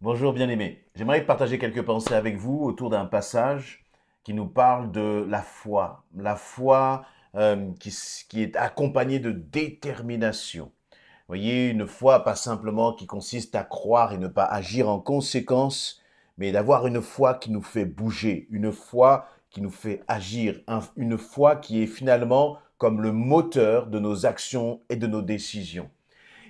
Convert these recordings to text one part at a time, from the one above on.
Bonjour bien-aimés. J'aimerais partager quelques pensées avec vous autour d'un passage qui nous parle de la foi. La foi qui est accompagnée de détermination. Vous voyez, une foi pas simplement qui consiste à croire et ne pas agir en conséquence, mais d'avoir une foi qui nous fait bouger, une foi qui nous fait agir, une foi qui est finalement comme le moteur de nos actions et de nos décisions.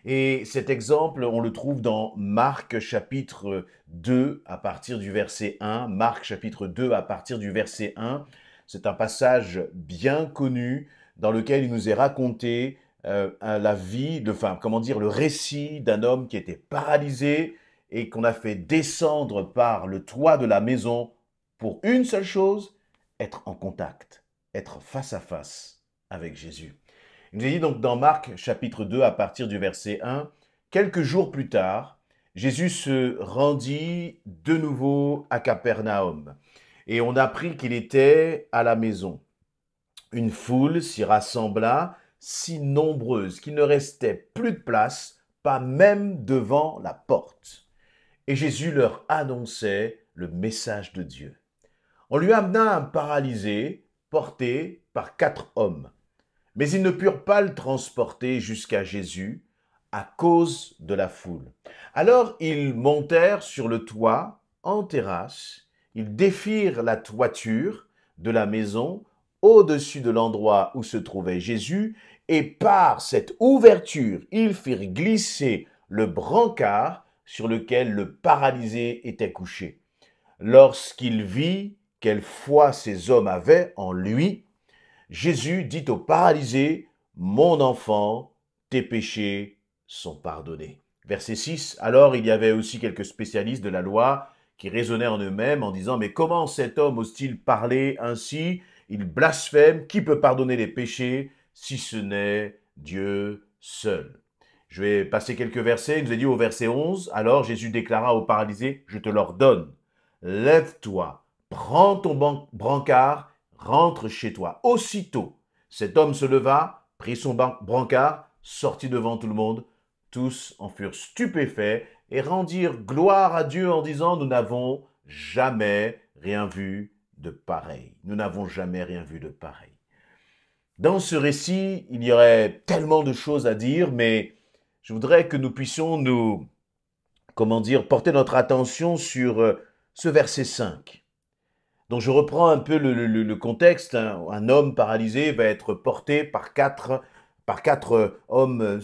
Et cet exemple, on le trouve dans Marc chapitre 2 à partir du verset 1. Marc chapitre 2 à partir du verset 1. C'est un passage bien connu dans lequel il nous est raconté la vie, le récit d'un homme qui était paralysé et qu'on a fait descendre par le toit de la maison pour une seule chose, être en contact, être face à face avec Jésus. Il nous est dit donc dans Marc chapitre 2 à partir du verset 1, quelques jours plus tard, Jésus se rendit de nouveau à Capernaum et on apprit qu'il était à la maison. Une foule s'y rassembla, si nombreuse qu'il ne restait plus de place, pas même devant la porte. Et Jésus leur annonçait le message de Dieu. On lui amena un paralysé porté par 4 hommes. Mais ils ne purent pas le transporter jusqu'à Jésus à cause de la foule. Alors ils montèrent sur le toit, en terrasse, ils défirent la toiture de la maison au-dessus de l'endroit où se trouvait Jésus, et par cette ouverture, ils firent glisser le brancard sur lequel le paralysé était couché. Lorsqu'il vit quelle foi ces hommes avaient en lui, Jésus dit au paralysé, « Mon enfant, tes péchés sont pardonnés. » Verset 6, alors il y avait aussi quelques spécialistes de la loi qui raisonnaient en eux-mêmes en disant, « Mais comment cet homme ose-t-il parler ainsi? Il blasphème. Qui peut pardonner les péchés si ce n'est Dieu seul ?» Je vais passer quelques versets. Il nous est dit au verset 11, « Alors Jésus déclara au paralysé, « Je te l'ordonne, lève-toi, prends ton brancard, rentre chez toi. » Aussitôt, cet homme se leva, prit son brancard, sortit devant tout le monde. Tous en furent stupéfaits et rendirent gloire à Dieu en disant, « Nous n'avons jamais rien vu de pareil. » Nous n'avons jamais rien vu de pareil. Dans ce récit, il y aurait tellement de choses à dire, mais je voudrais que nous puissions porter notre attention sur ce verset 5. Donc je reprends un peu le contexte. Un homme paralysé va être porté par quatre hommes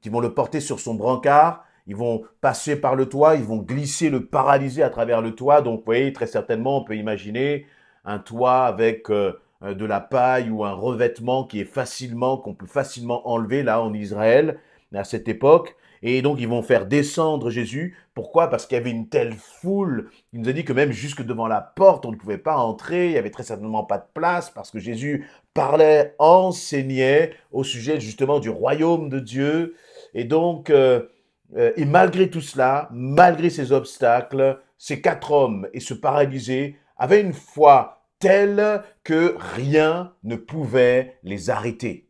qui vont le porter sur son brancard. Ils vont passer par le toit, ils vont glisser le paralysé à travers le toit. Donc vous voyez, très certainement, on peut imaginer un toit avec de la paille ou un revêtement qu'on peut facilement enlever là en Israël à cette époque. Et donc, ils vont faire descendre Jésus. Pourquoi? Parce qu'il y avait une telle foule. Il nous a dit que même jusque devant la porte, on ne pouvait pas entrer. Il n'y avait très certainement pas de place parce que Jésus parlait, enseignait au sujet justement du royaume de Dieu. Et donc, et malgré tout cela, malgré ces obstacles, ces 4 hommes et ce paralysé avaient une foi telle que rien ne pouvait les arrêter.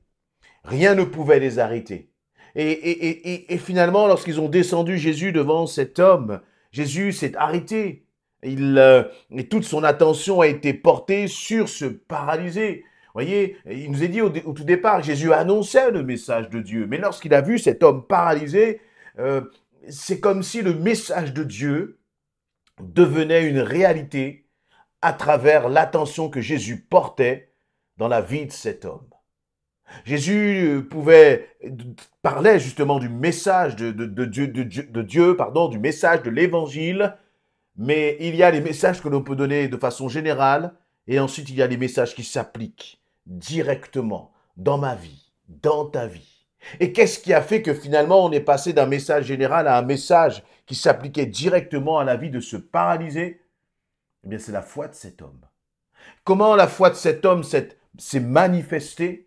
Rien ne pouvait les arrêter. Et finalement, lorsqu'ils ont descendu Jésus devant cet homme, Jésus s'est arrêté. Et toute son attention a été portée sur ce paralysé. Vous voyez, il nous est dit au tout départ, Jésus annonçait le message de Dieu. Mais lorsqu'il a vu cet homme paralysé, euh, c'est comme si le message de Dieu devenait une réalité à travers l'attention que Jésus portait dans la vie de cet homme. Jésus parlait justement du message de Dieu, du message de l'évangile, mais il y a les messages que l'on peut donner de façon générale, et ensuite il y a les messages qui s'appliquent directement dans ma vie, dans ta vie. Et qu'est-ce qui a fait que finalement on est passé d'un message général à un message qui s'appliquait directement à la vie de ce paralysé? Eh bien, c'est la foi de cet homme. Comment la foi de cet homme s'est manifestée?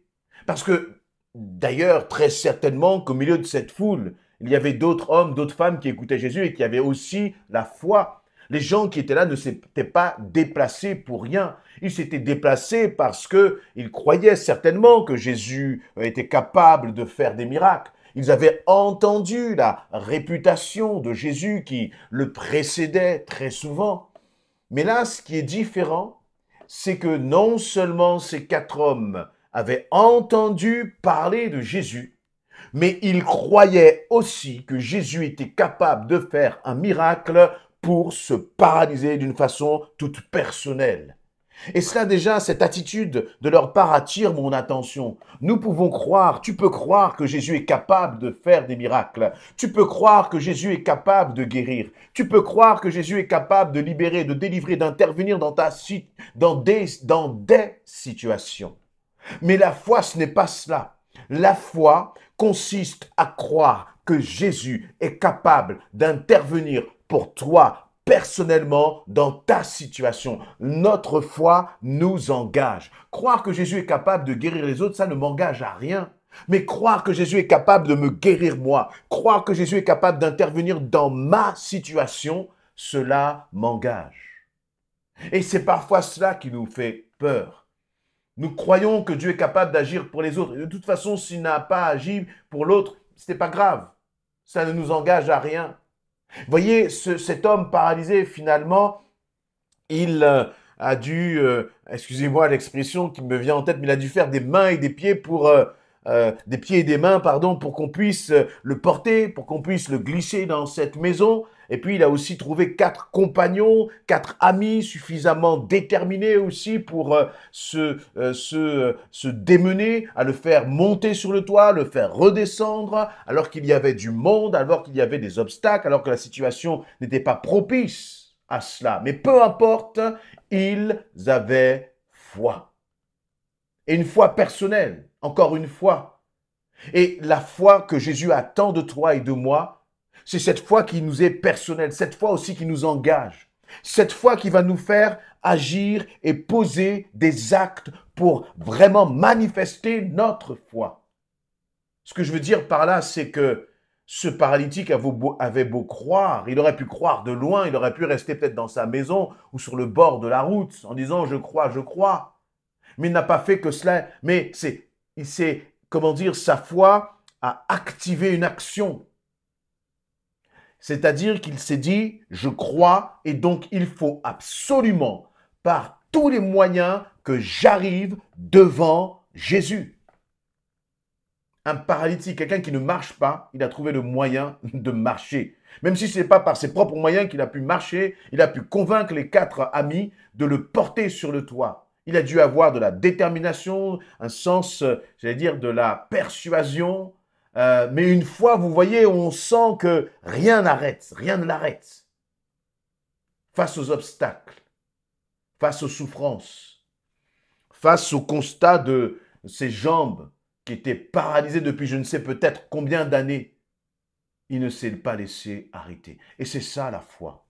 Parce que, d'ailleurs, très certainement qu'au milieu de cette foule, il y avait d'autres hommes, d'autres femmes qui écoutaient Jésus et qui avaient aussi la foi. Les gens qui étaient là ne s'étaient pas déplacés pour rien. Ils s'étaient déplacés parce qu'ils croyaient certainement que Jésus était capable de faire des miracles. Ils avaient entendu la réputation de Jésus qui le précédait très souvent. Mais là, ce qui est différent, c'est que non seulement ces 4 hommes avaient entendu parler de Jésus, mais ils croyaient aussi que Jésus était capable de faire un miracle pour se paralyser d'une façon toute personnelle. Et cela déjà, cette attitude de leur part attire mon attention. Nous pouvons croire, tu peux croire que Jésus est capable de faire des miracles. Tu peux croire que Jésus est capable de guérir. Tu peux croire que Jésus est capable de libérer, de délivrer, d'intervenir dans des situations. Mais la foi, ce n'est pas cela. La foi consiste à croire que Jésus est capable d'intervenir pour toi personnellement dans ta situation. Notre foi nous engage. Croire que Jésus est capable de guérir les autres, ça ne m'engage à rien. Mais croire que Jésus est capable de me guérir moi, croire que Jésus est capable d'intervenir dans ma situation, cela m'engage. Et c'est parfois cela qui nous fait peur. Nous croyons que Dieu est capable d'agir pour les autres. Et de toute façon, s'il n'a pas agi pour l'autre, ce n'est pas grave. Ça ne nous engage à rien. Voyez, cet homme paralysé, finalement, il a dû, excusez-moi l'expression qui me vient en tête, mais il a dû faire des mains et des pieds des pieds et des mains, pardon, pour qu'on puisse le porter, pour qu'on puisse le glisser dans cette maison. Et puis, il a aussi trouvé 4 compagnons, 4 amis suffisamment déterminés aussi pour se démener, à le faire monter sur le toit, le faire redescendre, alors qu'il y avait du monde, alors qu'il y avait des obstacles, alors que la situation n'était pas propice à cela. Mais peu importe, ils avaient foi. Et une foi personnelle, encore une fois. Et la foi que Jésus attend de toi et de moi, c'est cette foi qui nous est personnelle, cette foi aussi qui nous engage, cette foi qui va nous faire agir et poser des actes pour vraiment manifester notre foi. Ce que je veux dire par là, c'est que ce paralytique avait beau croire, il aurait pu croire de loin, il aurait pu rester peut-être dans sa maison ou sur le bord de la route en disant « je crois ». Mais il n'a pas fait que cela, mais comment dire, sa foi a activé une action. C'est-à-dire qu'il s'est dit, je crois, et donc il faut absolument, par tous les moyens, que j'arrive devant Jésus. Un paralytique, quelqu'un qui ne marche pas, il a trouvé le moyen de marcher. Même si ce n'est pas par ses propres moyens qu'il a pu marcher, il a pu convaincre les 4 amis de le porter sur le toit. Il a dû avoir de la détermination, un sens, j'allais dire, de la persuasion. Mais une fois, vous voyez, on sent que rien ne l'arrête. Face aux obstacles, face aux souffrances, face au constat de ses jambes qui étaient paralysées depuis je ne sais peut-être combien d'années, il ne s'est pas laissé arrêter. Et c'est ça la foi.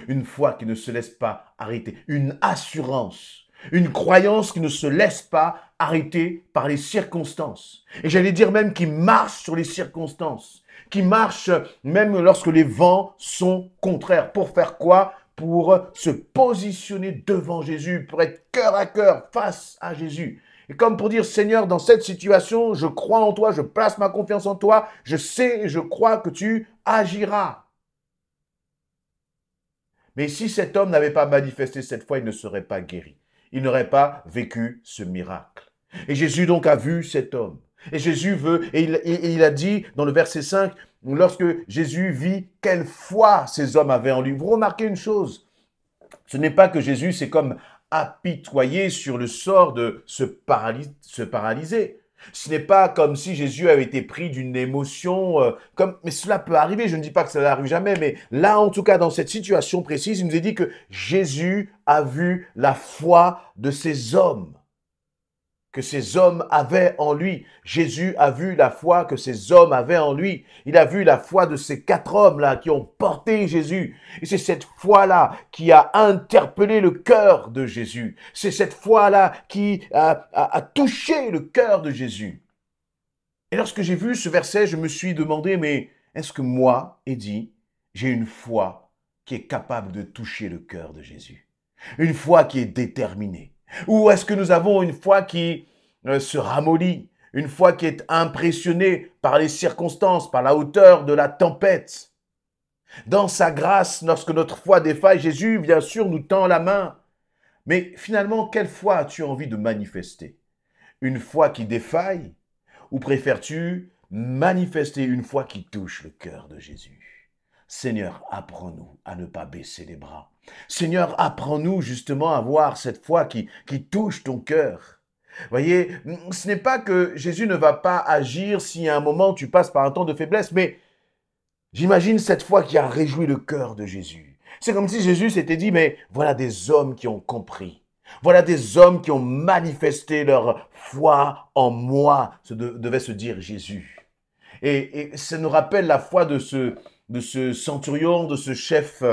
Une foi qui ne se laisse pas arrêter. Une assurance. Une croyance qui ne se laisse pas arrêter par les circonstances. Et j'allais dire même qui marche sur les circonstances. Qui marche même lorsque les vents sont contraires. Pour faire quoi? Pour se positionner devant Jésus, pour être cœur à cœur face à Jésus. Et comme pour dire, Seigneur, dans cette situation, je crois en toi, je place ma confiance en toi, je sais et je crois que tu agiras. Mais si cet homme n'avait pas manifesté cette foi, il ne serait pas guéri. Il n'aurait pas vécu ce miracle. Et Jésus donc a vu cet homme. Et Jésus veut, et il a dit dans le verset 5, lorsque Jésus vit quelle foi ces hommes avaient en lui. Vous remarquez une chose, ce n'est pas que Jésus s'est comme apitoyé sur le sort de se paralyser. Ce n'est pas comme si Jésus avait été pris d'une émotion, mais cela peut arriver, je ne dis pas que ça n'arrive jamais, mais là, en tout cas, dans cette situation précise, il nous est dit que Jésus a vu la foi de ces hommes, que ces hommes avaient en lui. Jésus a vu la foi que ces hommes avaient en lui. Il a vu la foi de ces 4 hommes-là qui ont porté Jésus. Et c'est cette foi-là qui a interpellé le cœur de Jésus. C'est cette foi-là qui a touché le cœur de Jésus. Et lorsque j'ai vu ce verset, je me suis demandé, mais est-ce que moi, Eddie, j'ai une foi qui est capable de toucher le cœur de Jésus? Une foi qui est déterminée? Ou est-ce que nous avons une foi qui se ramollit, Une foi qui est impressionnée par les circonstances, par la hauteur de la tempête. Dans sa grâce, lorsque notre foi défaille, Jésus, bien sûr, nous tend la main. Mais finalement, quelle foi as-tu envie de manifester? Une foi qui défaille? Ou préfères-tu manifester une foi qui touche le cœur de Jésus? Seigneur, apprends-nous à ne pas baisser les bras. Seigneur, apprends-nous justement à voir cette foi qui touche ton cœur. Voyez, ce n'est pas que Jésus ne va pas agir si à un moment tu passes par un temps de faiblesse, mais j'imagine cette foi qui a réjoui le cœur de Jésus. C'est comme si Jésus s'était dit, mais voilà des hommes qui ont compris. Voilà des hommes qui ont manifesté leur foi en moi, devait se dire Jésus. Et ça nous rappelle la foi de ce centurion, de ce chef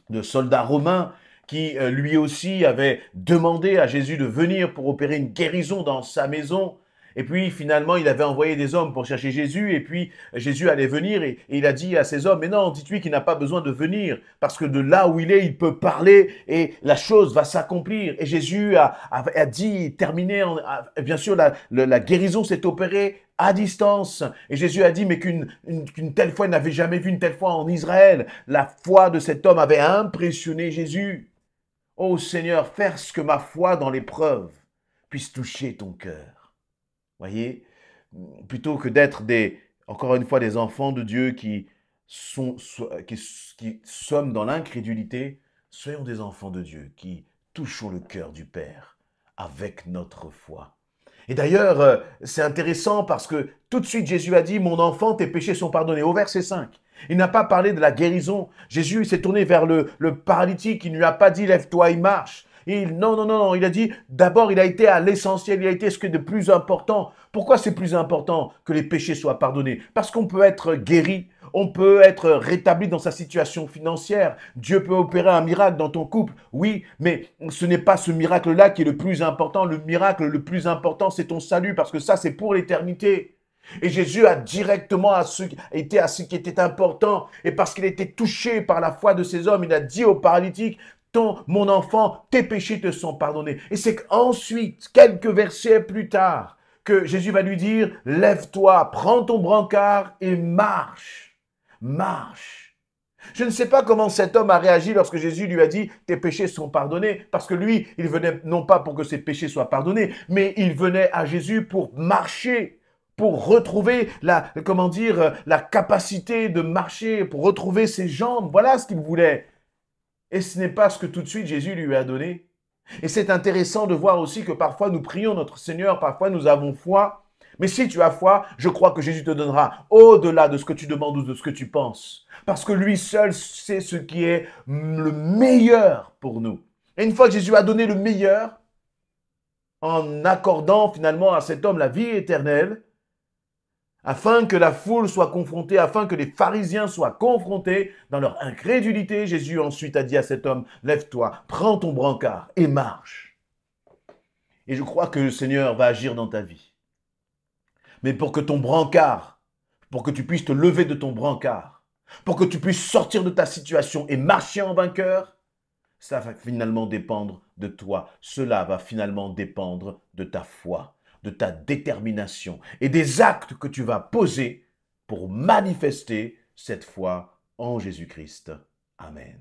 de soldats romains qui lui aussi avait demandé à Jésus de venir pour opérer une guérison dans sa maison. Et puis finalement, il avait envoyé des hommes pour chercher Jésus, et puis Jésus allait venir, et il a dit à ces hommes, mais non, dites-lui qu'il n'a pas besoin de venir, parce que de là où il est, il peut parler, et la chose va s'accomplir. Et Jésus a dit, terminé, bien sûr, la guérison s'est opérée à distance. Et Jésus a dit, mais qu'une telle foi, il n'avait jamais vu une telle foi en Israël. La foi de cet homme avait impressionné Jésus. Ô Seigneur, fais ce que ma foi dans l'épreuve puisse toucher ton cœur. Voyez, plutôt que d'être encore une fois, des enfants de Dieu qui sommes dans l'incrédulité, soyons des enfants de Dieu qui touchons le cœur du Père avec notre foi. Et d'ailleurs, c'est intéressant parce que tout de suite, Jésus a dit, « Mon enfant, tes péchés sont pardonnés » au verset 5. Il n'a pas parlé de la guérison. Jésus s'est tourné vers le paralytique, il ne lui a pas dit, « Lève-toi et marche ». Non, il a dit, d'abord, il a été à l'essentiel, il a été ce qui est de plus important. Pourquoi c'est plus important que les péchés soient pardonnés? Parce qu'on peut être guéri, on peut être rétabli dans sa situation financière. Dieu peut opérer un miracle dans ton couple, oui, mais ce n'est pas ce miracle-là qui est le plus important. Le miracle le plus important, c'est ton salut, parce que ça, c'est pour l'éternité. Et Jésus a directement été à ce qui était important. Et parce qu'il était touché par la foi de ces hommes, il a dit au paralytique, mon enfant, tes péchés te sont pardonnés. Et c'est qu'ensuite, quelques versets plus tard, que Jésus va lui dire, lève-toi, prends ton brancard et marche. Marche. Je ne sais pas comment cet homme a réagi lorsque Jésus lui a dit, tes péchés sont pardonnés, parce que lui, il venait non pas pour que ses péchés soient pardonnés, mais il venait à Jésus pour marcher, pour retrouver la capacité de marcher, pour retrouver ses jambes. Voilà ce qu'il voulait. Et ce n'est pas ce que tout de suite Jésus lui a donné. Et c'est intéressant de voir aussi que parfois nous prions notre Seigneur, parfois nous avons foi. Mais si tu as foi, je crois que Jésus te donnera au-delà de ce que tu demandes ou de ce que tu penses. Parce que lui seul sait ce qui est le meilleur pour nous. Et une fois que Jésus a donné le meilleur, en accordant finalement à cet homme la vie éternelle, afin que la foule soit confrontée, afin que les pharisiens soient confrontés dans leur incrédulité, Jésus ensuite a dit à cet homme, lève-toi, prends ton brancard et marche. Et je crois que le Seigneur va agir dans ta vie. Mais pour que ton brancard, pour que tu puisses te lever de ton brancard, pour que tu puisses sortir de ta situation et marcher en vainqueur, ça va finalement dépendre de toi. Cela va finalement dépendre de ta foi, de ta détermination et des actes que tu vas poser pour manifester cette foi en Jésus-Christ. Amen.